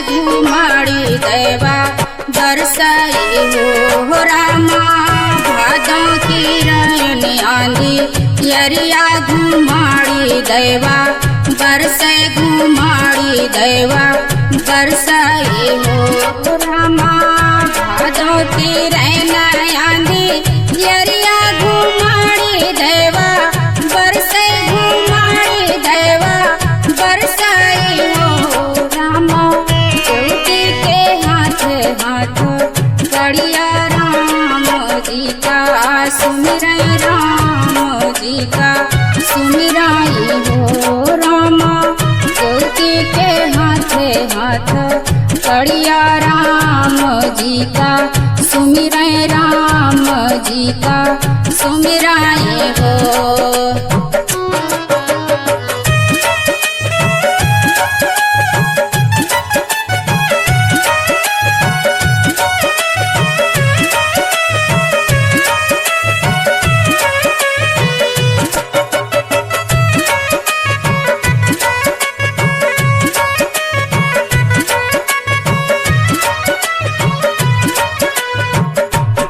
घुमाड़ी देवा बरसाई हो रामा। भादों की रैन आंधी यरिया घुमाड़ी देवा बरसे घुमाड़ी देवा बरसाई हो रामा। भादों की रैन आंधी यरिया घुमाड़ी देवा बरसे घुमाड़ी देवा बरसाई हो रामा। चौकी के हाथ हाथ कड़िया राम जी का सुमिरन राम जी का सुमिराई हो रामा। चौकी के हाथ हाथ कड़िया राम जी का सुमिरन राम जी का सुमिराई हो।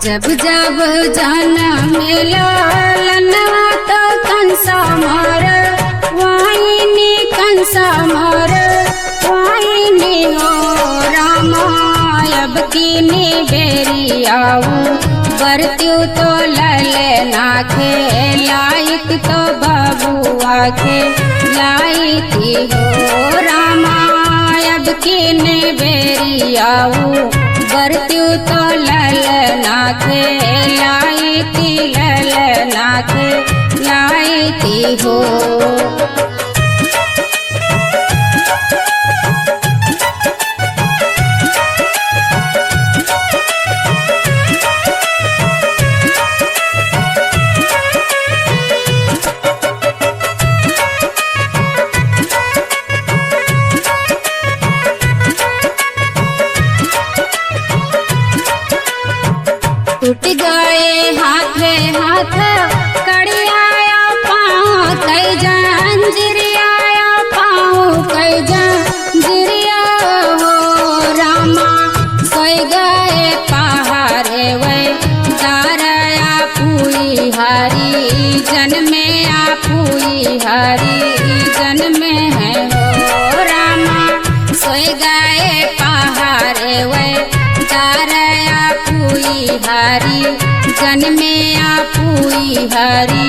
जब जब जाना मेला लनवा तो कंसा मार वाहिनी कंसा मार वाहिनी हो रामा। अब कीनी बेरी आऊ बरत्यू तो ललना के लायक तो बबुआ के लायकी हो रामा। अब कीनी बेरी आऊ बरत्यू तो ललना के लायकी ललना के लायकी हो। टूट गए हाथ हाथ कड़ियाया पाँव कई जंजीरिया पाँव कई जंजीरिया हो रामा। सोई गए पहाड़े वे दारया पुई हरी जन में आपुई हरी जन में है हो रामा। सोई गए पहाड़े वे दारया पुई हरी जन में आपुई हरी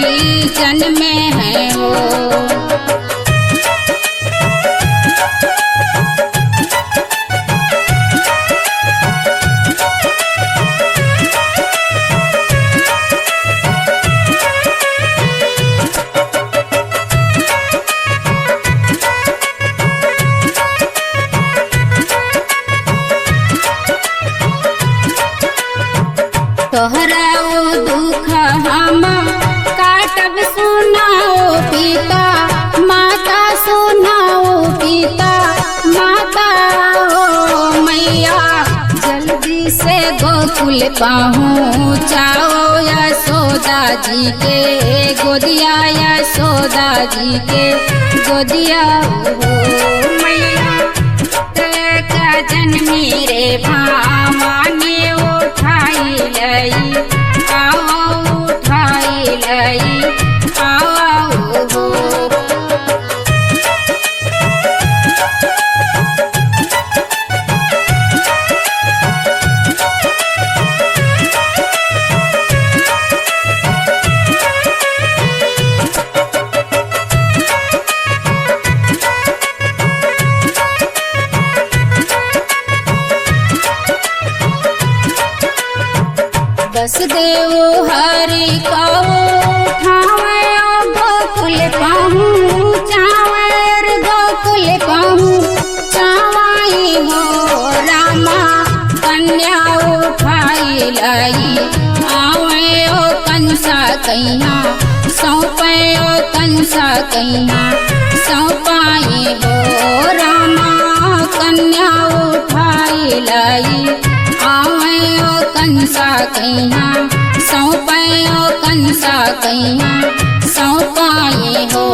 जन में है हो। तोहरा दुख हम काटब सुनाओ पिता माता सुनाओ पिता माता हो मैया। जल्दी से गोकुल पहुँचाओ यशोदा जी के गोदिया यशोदा जी के गोदिया हो मैया। का जन्मी रे भावानी उठाई लई आओ उठाई लई आओ हो। वसुदेव हरि कहो ठावे गोकुल पहुँचावे गोकुल पहुँचावाई हो रामा। कन्या उठाई लाई आवे ओ कंसा कहिया सौंपे ओ कंसा कहिया सौंपाई हो रामा। कन्या उठाई लाई आवे ओ कंसा कहिया सौंपे ओ कंसा कहिया सौंपाई हो।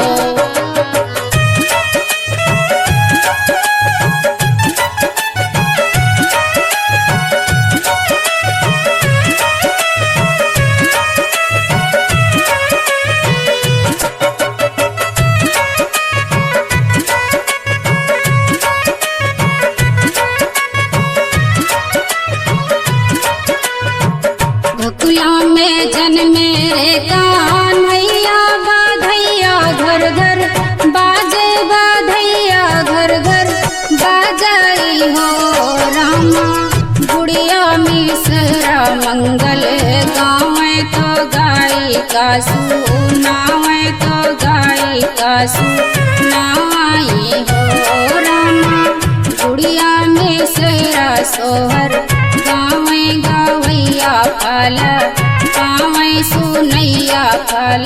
का सुनावे तो गाय का सुनाई हो रामा। गुड़िया में सेरा सोहर गावे गवैया फल गावे सुनैया फल।